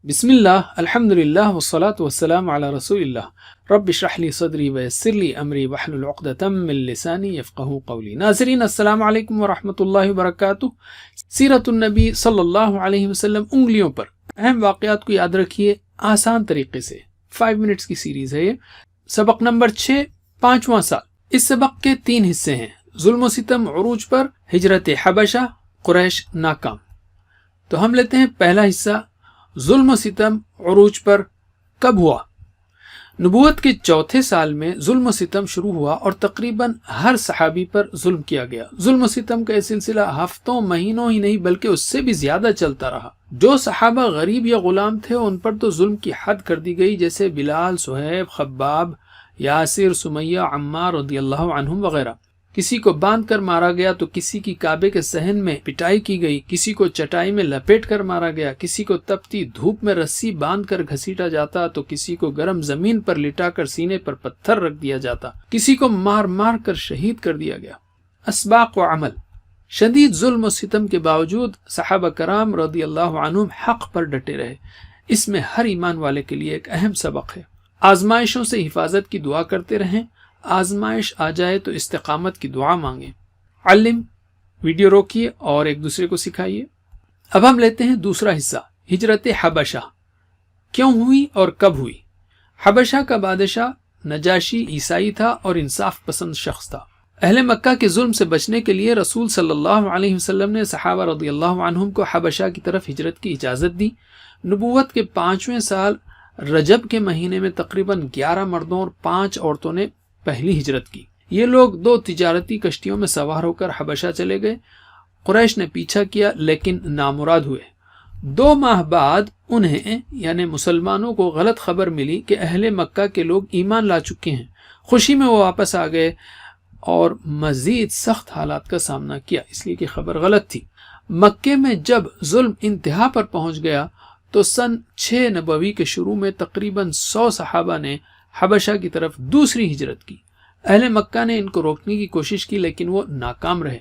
بسم اللہ الحمد للہ والصلاة والسلام علی رسول اللہ رب اشرح لی صدری ویسر لی امری واحلل عقدۃ من لسانی یفقہوا قولی۔ ناظرین السلام علیکم ورحمۃ اللہ وبرکاتہ۔ سیرت النبی صلی اللہ علیہ وسلم انگلیوں پر اہم واقعات کو یاد رکھیے آسان طریقے سے۔ 5 منٹس کی سیریز ہے یہ۔ سبق نمبر 6، 5واں سال۔ اس سبق کے 3 حصے ہیں: ظلم و ستم عروج پر، ہجرت حبشہ، قریش ناکام۔ تو ہم لیتے ہیں پہلا حصہ، ظلم و ستم عروج پر کب ہوا؟ نبوت کے 4تھے سال میں ظلم و ستم شروع ہوا اور تقریباً ہر صحابی پر ظلم کیا گیا۔ ظلم و ستم کا یہ سلسلہ ہفتوں مہینوں ہی نہیں بلکہ اس سے بھی زیادہ چلتا رہا۔ جو صحابہ غریب یا غلام تھے ان پر تو ظلم کی حد کر دی گئی، جیسے بلال، صہیب، خباب، یاسر، سمیہ، عمار رضی اللہ عنہم وغیرہ۔ کسی کو باندھ کر مارا گیا تو کسی کی کعبے کے صحن میں پٹائی کی گئی، کسی کو چٹائی میں لپیٹ کر مارا گیا، کسی کو تپتی دھوپ میں رسی باندھ کر گھسیٹا جاتا تو کسی کو گرم زمین پر لٹا کر سینے پر پتھر رکھ دیا جاتا، کسی کو مار مار کر شہید کر دیا گیا۔ اسباق و عمل۔ شدید ظلم و ستم کے باوجود صحابہ کرام رضی اللہ عنہم حق پر ڈٹے رہے۔ اس میں ہر ایمان والے کے لیے ایک اہم سبق ہے۔ آزمائشوں سے حفاظت کی دعا کرتے رہیں، آزمائش آ جائے تو استقامت کی دعا مانگیں۔ علم، ویڈیو روکیے اور ایک دوسرے کو سکھائیے۔ اب ہم لیتے ہیں دوسرا حصہ، ہجرت حبشہ کیوں ہوئی اور کب ہوئی؟ حبشہ کا بادشاہ نجاشی عیسائی تھا اور انصاف پسند شخص تھا۔ اہل مکہ کے ظلم سے بچنے کے لیے رسول صلی اللہ علیہ وسلم نے صحابہ رضی اللہ عنہم کو حبشہ کی طرف ہجرت کی اجازت دی۔ نبوت کے 5ویں سال رجب کے مہینے میں تقریباً 11 مردوں اور 5 عورتوں نے پہلی ہجرت کی۔ یہ لوگ 2 تجارتی کشتیوں میں سوار ہو کر حبشہ چلے گئے۔ قریش نے پیچھا کیا لیکن نامراد ہوئے۔ 2 ماہ بعد انہیں یعنی مسلمانوں کو غلط خبر ملی کہ اہل مکہ کے لوگ ایمان لا چکے ہیں۔ خوشی میں وہ واپس آ گئے اور مزید سخت حالات کا سامنا کیا، اس لیے کہ خبر غلط تھی۔ مکے میں جب ظلم انتہا پر پہنچ گیا تو سن 6 نبوی کے شروع میں تقریباً 100 صحابہ نے حبشہ کی طرف دوسری ہجرت کی۔ اہل مکہ نے ان کو روکنے کی کوشش کی لیکن وہ ناکام رہے۔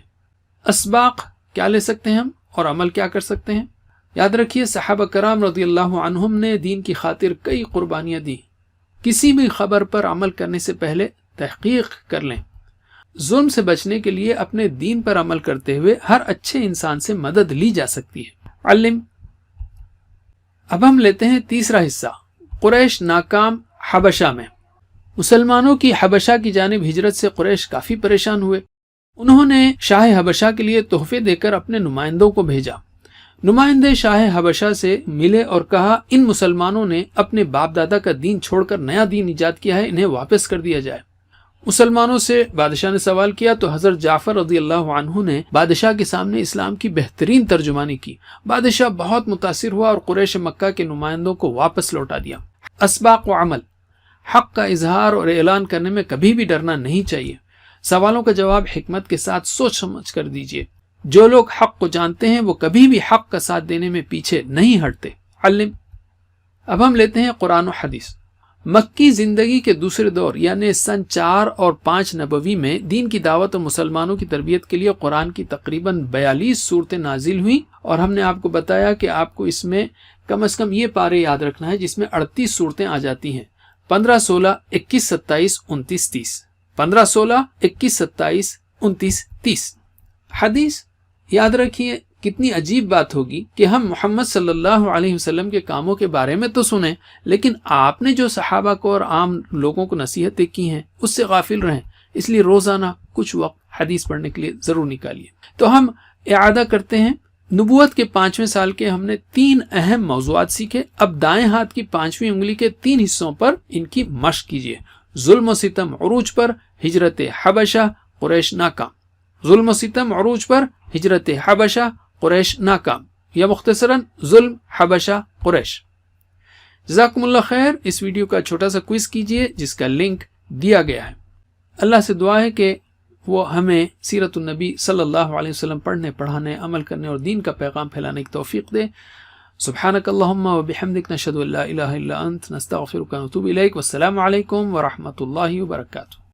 اسباق کیا لے سکتے ہیں ہم اور عمل کیا کر سکتے ہیں؟ یاد رکھیے صحابہ کرام رضی اللہ عنہم نے دین کی خاطر کئی قربانیاں دی۔ کسی بھی خبر پر عمل کرنے سے پہلے تحقیق کر لیں۔ ظلم سے بچنے کے لیے اپنے دین پر عمل کرتے ہوئے ہر اچھے انسان سے مدد لی جا سکتی ہے۔ علم۔ اب ہم لیتے ہیں تیسرا حصہ، قریش ناکام حبشہ میں۔ مسلمانوں کی حبشہ کی جانب ہجرت سے قریش کافی پریشان ہوئے۔ انہوں نے شاہ حبشہ کے لیے تحفے دے کر اپنے نمائندوں کو بھیجا۔ نمائندے شاہ حبشہ سے ملے اور کہا ان مسلمانوں نے اپنے باپ دادا کا دین چھوڑ کر نیا دین ایجاد کیا ہے، انہیں واپس کر دیا جائے۔ مسلمانوں سے بادشاہ نے سوال کیا تو حضرت جعفر رضی اللہ عنہ نے بادشاہ کے سامنے اسلام کی بہترین ترجمانی کی۔ بادشاہ بہت متاثر ہوا اور قریش مکہ کے نمائندوں کو واپس لوٹا دیا۔ اسباق و عمل۔ حق کا اظہار اور اعلان کرنے میں کبھی بھی ڈرنا نہیں چاہیے۔ سوالوں کا جواب حکمت کے ساتھ سوچ سمجھ کر دیجیے۔ جو لوگ حق کو جانتے ہیں وہ کبھی بھی حق کا ساتھ دینے میں پیچھے نہیں ہٹتے۔ علم۔ اب ہم لیتے ہیں قرآن و حدیث۔ مکی زندگی کے دوسرے دور یعنی سن 4 اور 5 نبوی میں دین کی دعوت اور مسلمانوں کی تربیت کے لیے قرآن کی تقریباً 42 صورتیں نازل ہوئیں، اور ہم نے آپ کو بتایا کہ آپ کو اس میں کم از کم یہ پارے یاد رکھنا ہے جس میں 38 صورتیں آ جاتی ہیں: 15، 16، 21، 27، 29، 30۔ 15، 16، 21، 27، 29، 30۔ حدیث۔ یاد رکھیے کتنی عجیب بات ہوگی کہ ہم محمد صلی اللہ علیہ وسلم کے کاموں کے بارے میں تو سنیں لیکن آپ نے جو صحابہ کو اور عام لوگوں کو نصیحتیں کی ہیں اس سے غافل رہیں۔ اس لیے روزانہ کچھ وقت حدیث پڑھنے کے لیے ضرور نکالیے۔ تو ہم اعادہ کرتے ہیں۔ نبوت کے 5ویں سال کے ہم نے 3 اہم موضوعات سیکھے۔ اب دائیں ہاتھ کی 5ویں انگلی کے 3 حصوں پر ان کی مشق کیجیے۔ ظلم و ستم عروج پر، ہجرت حبشہ، قریش ناکام۔ ظلم و ستم عروج پر، ہجرت حبشہ، قریش ناکام، یا مختصراً ظلم، حبشہ، قریش۔ جزاکم اللہ خیر۔ اس ویڈیو کا چھوٹا سا کوئز کیجیے جس کا لنک دیا گیا ہے۔ اللہ سے دعا ہے کہ وہ ہمیں سیرت النبی صلی اللہ علیہ وسلم پڑھنے، پڑھانے، عمل کرنے اور دین کا پیغام پھیلانے کی توفیق دے۔ سبحانک اللہم و بحمدک، نشہد ان لا الہ الا انت، نستغفرک و نتوب الیک۔ والسلام علیکم ورحمۃ اللہ وبرکاتہ۔